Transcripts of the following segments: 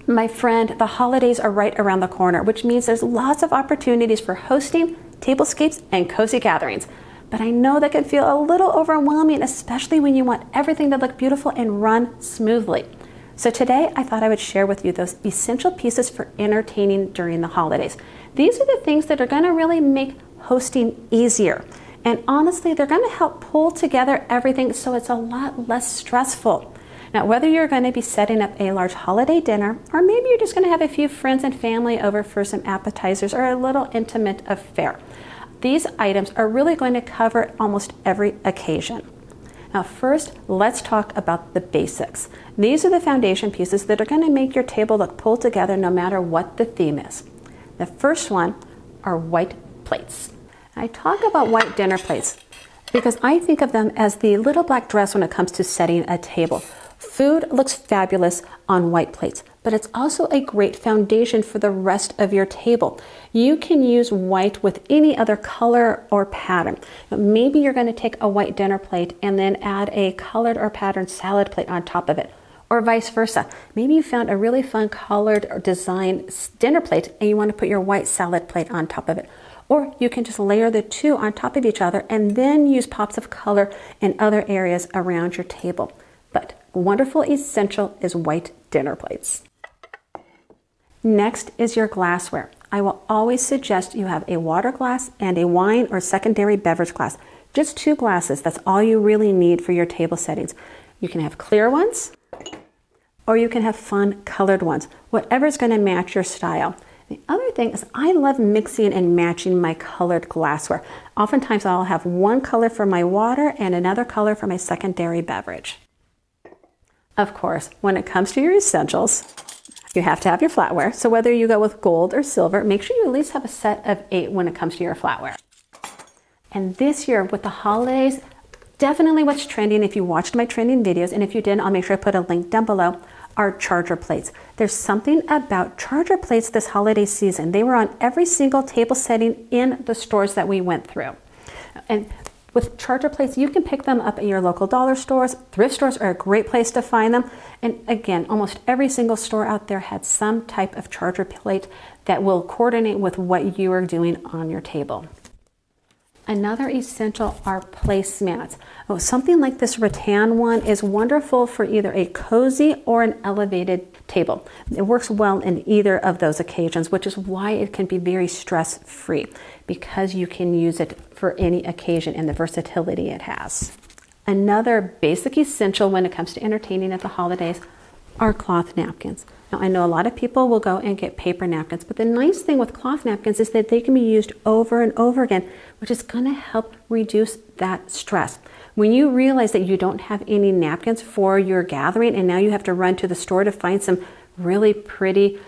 My friend, the holidays are right around the corner, which means there's lots of opportunities for hosting, tablescapes, and cozy gatherings. But I know that can feel a little overwhelming, especially when you want everything to look beautiful and run smoothly. So today I thought I would share with you those essential pieces for entertaining during the holidays. These are the things that are going to really make hosting easier. And honestly, they're going to help pull together everything so it's a lot less stressful. Now, whether you're going to be setting up a large holiday dinner, or maybe you're just going to have a few friends and family over for some appetizers or a little intimate affair, these items are really going to cover almost every occasion. Now, first, let's talk about the basics. These are the foundation pieces that are going to make your table look pulled together no matter what the theme is. The first one are white plates. I talk about white dinner plates because I think of them as the little black dress when it comes to setting a table. Food looks fabulous on white plates, but it's also a great foundation for the rest of your table. You can use white with any other color or pattern. Maybe you're going to take a white dinner plate and then add a colored or patterned salad plate on top of it, or vice versa. Maybe you found a really fun colored or designed dinner plate and you want to put your white salad plate on top of it. Or you can just layer the two on top of each other and then use pops of color in other areas around your table. But wonderful essential is white dinner plates. Next is your glassware. I will always suggest you have a water glass and a wine or secondary beverage glass. Just 2 glasses, that's all you really need for your table settings. You can have clear ones, or you can have fun colored ones, whatever's going to match your style. The other thing is I love mixing and matching my colored glassware. Oftentimes I'll have one color for my water and another color for my secondary beverage. Of course, when it comes to your essentials, you have to have your flatware. So whether you go with gold or silver, make sure you at least have a set of 8 when it comes to your flatware. And this year with the holidays, definitely what's trending, if you watched my trending videos, and if you didn't, I'll make sure I put a link down below, are charger plates. There's something about charger plates this holiday season. They were on every single table setting in the stores that we went through. And with charger plates, you can pick them up at your local dollar stores. Thrift stores are a great place to find them. And again, almost every single store out there had some type of charger plate that will coordinate with what you are doing on your table. Another essential are placemats. Oh, something like this rattan one is wonderful for either a cozy or an elevated table. It works well in either of those occasions, which is why it can be very stress-free, because you can use it for any occasion and the versatility it has. Another basic essential when it comes to entertaining at the holidays are cloth napkins. Now, I know a lot of people will go and get paper napkins, but the nice thing with cloth napkins is that they can be used over and over again, which is going to help reduce that stress. When you realize that you don't have any napkins for your gathering and now you have to run to the store to find some really pretty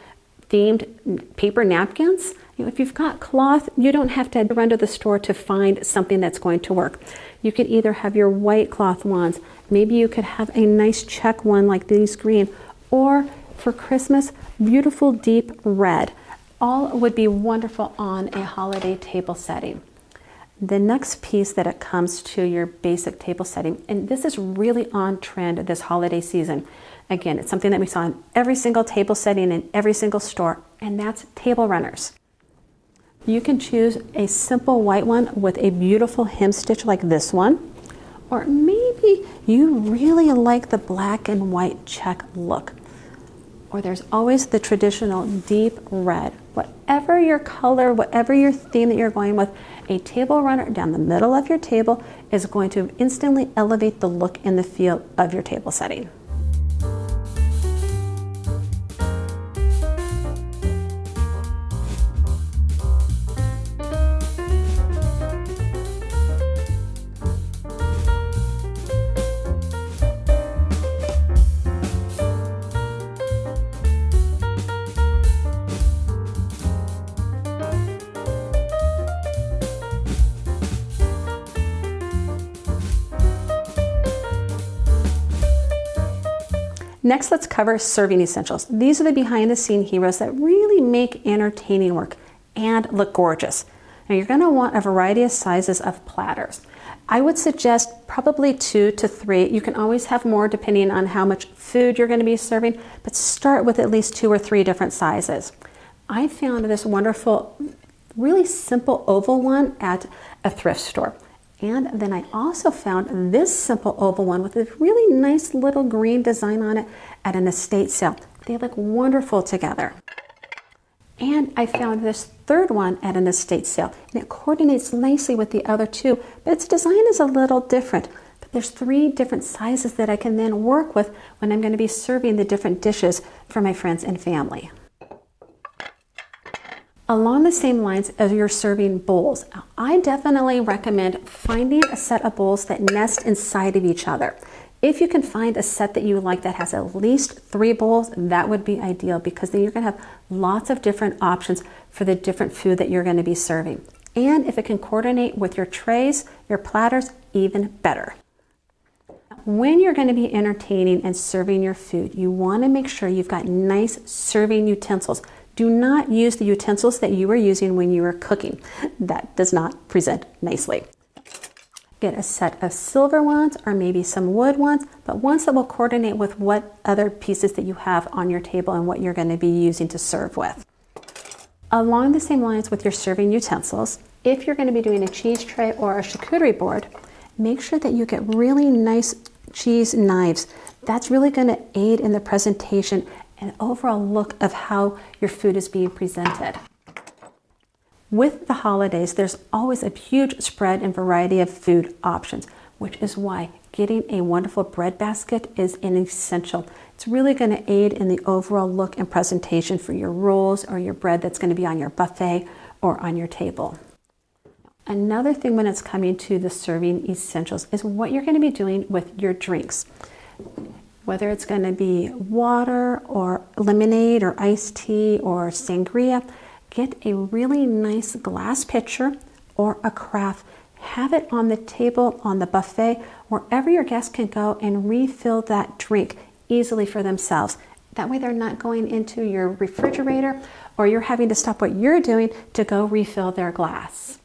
themed paper napkins, if you've got cloth, you don't have to run to the store to find something that's going to work. You could either have your white cloth ones, maybe you could have a nice check one like these green, or for Christmas, beautiful deep red. All would be wonderful on a holiday table setting. The next piece that it comes to your basic table setting, and this is really on trend this holiday season. Again, it's something that we saw in every single table setting in every single store, and that's table runners. You can choose a simple white one with a beautiful hem stitch like this one, or maybe you really like the black and white check look. Or there's always the traditional deep red. Whatever your color, whatever your theme that you're going with, a table runner down the middle of your table is going to instantly elevate the look and the feel of your table setting. Next, let's cover serving essentials. These are the behind the scene heroes that really make entertaining work and look gorgeous. Now you're going to want a variety of sizes of platters. I would suggest probably 2 to 3. You can always have more depending on how much food you're going to be serving, but start with at least 2 or 3 different sizes. I found this wonderful, really simple oval one at a thrift store. And then I also found this simple oval one with a really nice little green design on it at an estate sale. They look wonderful together. And I found this third one at an estate sale, and it coordinates nicely with the other 2, but its design is a little different. But there's 3 different sizes that I can then work with when I'm going to be serving the different dishes for my friends and family. Along the same lines as you're serving bowls, I definitely recommend finding a set of bowls that nest inside of each other. If you can find a set that you like that has at least 3 bowls, that would be ideal, because then you're going to have lots of different options for the different food that you're going to be serving. And if it can coordinate with your trays, your platters, even better. When you're going to be entertaining and serving your food, you want to make sure you've got nice serving utensils. Do not use the utensils that you were using when you were cooking. That does not present nicely. Get a set of silver ones or maybe some wood ones, but ones that will coordinate with what other pieces that you have on your table and what you're going to be using to serve with. Along the same lines with your serving utensils, if you're going to be doing a cheese tray or a charcuterie board, make sure that you get really nice cheese knives. That's really going to aid in the presentation and overall look of how your food is being presented. With the holidays, there's always a huge spread and variety of food options, which is why getting a wonderful bread basket is an essential. It's really going to aid in the overall look and presentation for your rolls or your bread that's going to be on your buffet or on your table. Another thing when it's coming to the serving essentials is what you're going to be doing with your drinks. Whether it's going to be water or lemonade or iced tea or sangria, get a really nice glass pitcher or a carafe. Have it on the table, on the buffet, wherever your guests can go and refill that drink easily for themselves. That way they're not going into your refrigerator or you're having to stop what you're doing to go refill their glass.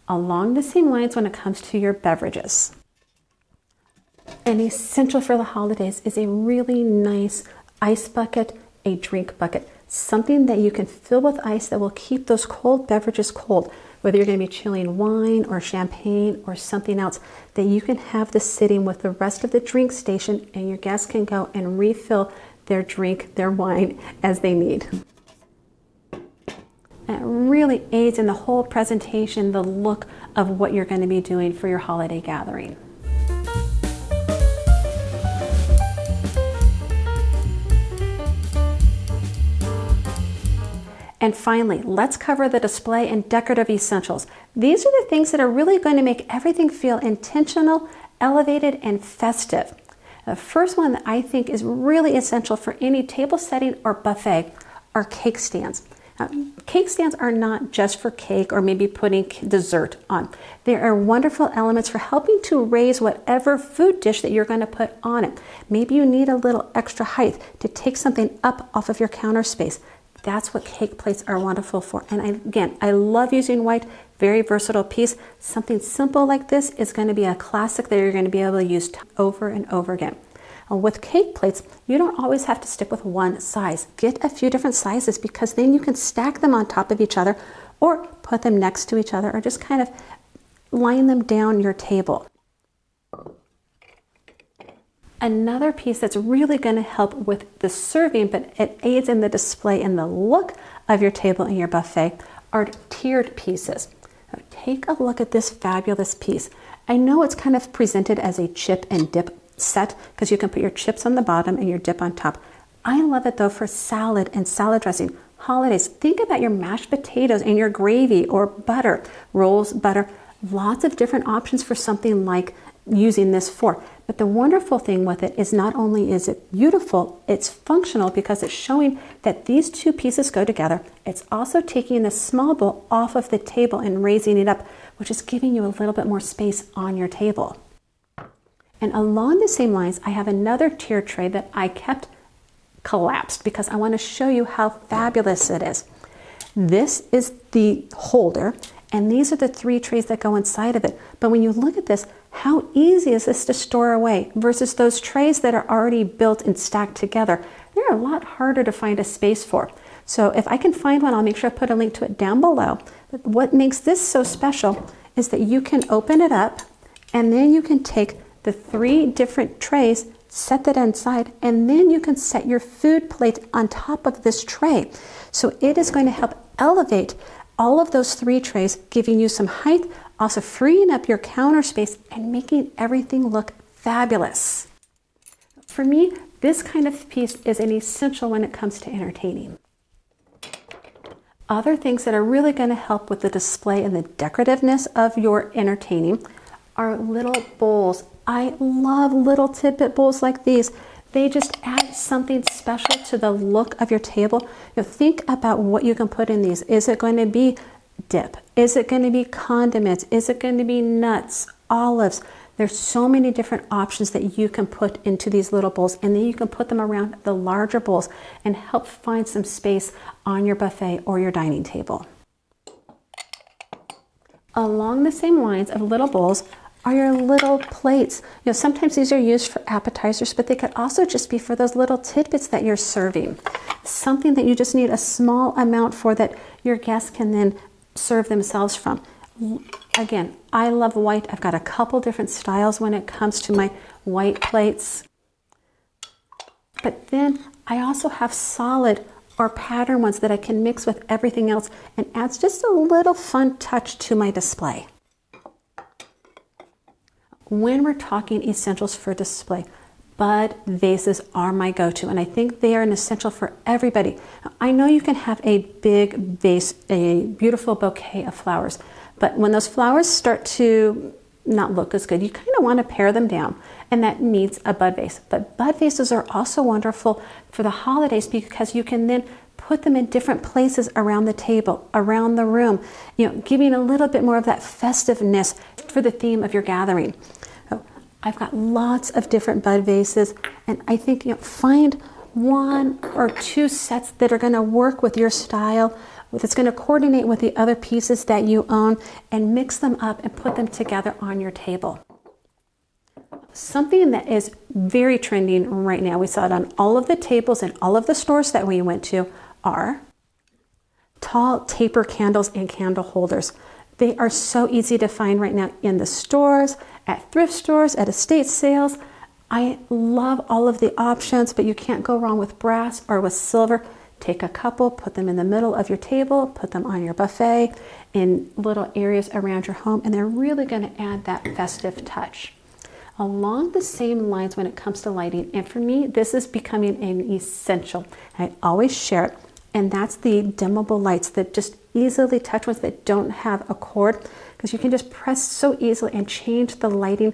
Along the same lines when it comes to your beverages. An essential for the holidays is a really nice ice bucket, a drink bucket. Something that you can fill with ice that will keep those cold beverages cold, whether you're going to be chilling wine or champagne or something else, that you can have this sitting with the rest of the drink station and your guests can go and refill their drink, their wine as they need. It really aids in the whole presentation, the look of what you're going to be doing for your holiday gathering. And finally, let's cover the display and decorative essentials. These are the things that are really going to make everything feel intentional, elevated, and festive. The first one that I think is really essential for any table setting or buffet are cake stands. Now, cake stands are not just for cake or maybe putting dessert on. They are wonderful elements for helping to raise whatever food dish that you're going to put on it. Maybe you need a little extra height to take something up off of your counter space. That's what cake plates are wonderful for. And I love using white, very versatile piece. Something simple like this is going to be a classic that you're going to be able to use over and over again. With cake plates, you don't always have to stick with one size. Get a few different sizes because then you can stack them on top of each other or put them next to each other or just kind of line them down your table. Another piece that's really going to help with the serving, but it aids in the display and the look of your table and your buffet, are tiered pieces. Now, take a look at this fabulous piece. I know it's kind of presented as a chip and dip set because you can put your chips on the bottom and your dip on top. I love it though for salad and salad dressing. Holidays, think about your mashed potatoes and your gravy or butter, rolls, butter, lots of different options for something like using this for. But the wonderful thing with it is not only is it beautiful, it's functional because it's showing that these two pieces go together. It's also taking the small bowl off of the table and raising it up, which is giving you a little bit more space on your table. And along the same lines, I have another tier tray that I kept collapsed because I want to show you how fabulous it is. This is the holder, and these are the 3 trays that go inside of it. But when you look at this, how easy is this to store away versus those trays that are already built and stacked together? They're a lot harder to find a space for. So if I can find one, I'll make sure I put a link to it down below. But what makes this so special is that you can open it up, and then you can take the 3 different trays, set that inside, and then you can set your food plate on top of this tray. So it is going to help elevate all of those 3 trays, giving you some height, also freeing up your counter space and making everything look fabulous. For me, this kind of piece is an essential when it comes to entertaining. Other things that are really going to help with the display and the decorativeness of your entertaining are little bowls. I love little tidbit bowls like these. They just add something special to the look of your table. Think about what you can put in these. Is it going to be dip? Is it going to be condiments? Is it going to be nuts, olives? There's so many different options that you can put into these little bowls, and then you can put them around the larger bowls and help find some space on your buffet or your dining table. Along the same lines of little bowls are your little plates. Sometimes these are used for appetizers, but they could also just be for those little tidbits that you're serving. Something that you just need a small amount for that your guests can then serve themselves from. Again, I love white. I've got a couple different styles when it comes to my white plates. But then I also have solid or pattern ones that I can mix with everything else and adds just a little fun touch to my display. When we're talking essentials for display, bud vases are my go-to, and I think they are an essential for everybody. I know you can have a big vase, a beautiful bouquet of flowers, but when those flowers start to not look as good, you kind of want to pare them down, and that needs a bud vase. But bud vases are also wonderful for the holidays because you can then put them in different places around the table, around the room, giving a little bit more of that festiveness for the theme of your gathering. I've got lots of different bud vases, and I think find 1 or 2 sets that are going to work with your style, that's going to coordinate with the other pieces that you own, and mix them up and put them together on your table. Something that is very trending right now, we saw it on all of the tables and all of the stores that we went to, are tall taper candles and candle holders. They are so easy to find right now in the stores, at thrift stores, at estate sales. I love all of the options, but you can't go wrong with brass or with silver. Take a couple, put them in the middle of your table, put them on your buffet, in little areas around your home, and they're really going to add that festive touch. Along the same lines when it comes to lighting, and for me, this is becoming an essential. I always share it, and that's the dimmable lights that just easily touch ones that don't have a cord, because you can just press so easily and change the lighting.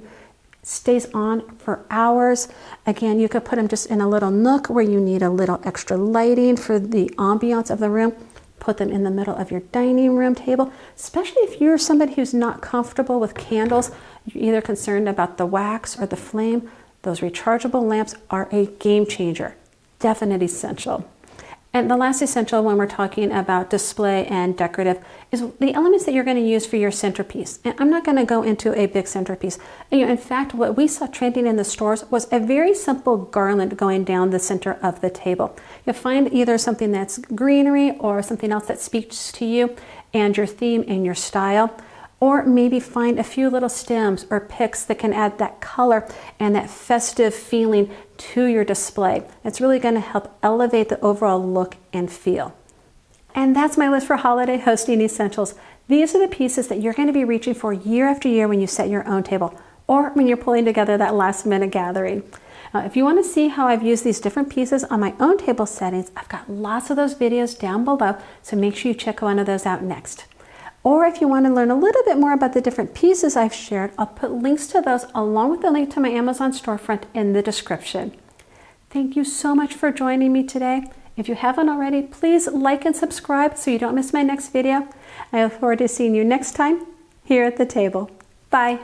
Stays on for hours. Again, you could put them just in a little nook where you need a little extra lighting for the ambiance of the room. Put them in the middle of your dining room table, especially if you're somebody who's not comfortable with candles. You're either concerned about the wax or the flame. Those rechargeable lamps are a game changer. Definite essential. And the last essential when we're talking about display and decorative is the elements that you're going to use for your centerpiece. And I'm not going to go into a big centerpiece. In fact, what we saw trending in the stores was a very simple garland going down the center of the table. You'll find either something that's greenery or something else that speaks to you and your theme and your style. Or maybe find a few little stems or picks that can add that color and that festive feeling to your display. It's really going to help elevate the overall look and feel. And that's my list for holiday hosting essentials. These are the pieces that you're going to be reaching for year after year when you set your own table or when you're pulling together that last minute gathering. If you want to see how I've used these different pieces on my own table settings, I've got lots of those videos down below, so make sure you check one of those out next. Or if you want to learn a little bit more about the different pieces I've shared, I'll put links to those along with the link to my Amazon storefront in the description. Thank you so much for joining me today. If you haven't already, please like and subscribe so you don't miss my next video. I look forward to seeing you next time here at the table. Bye.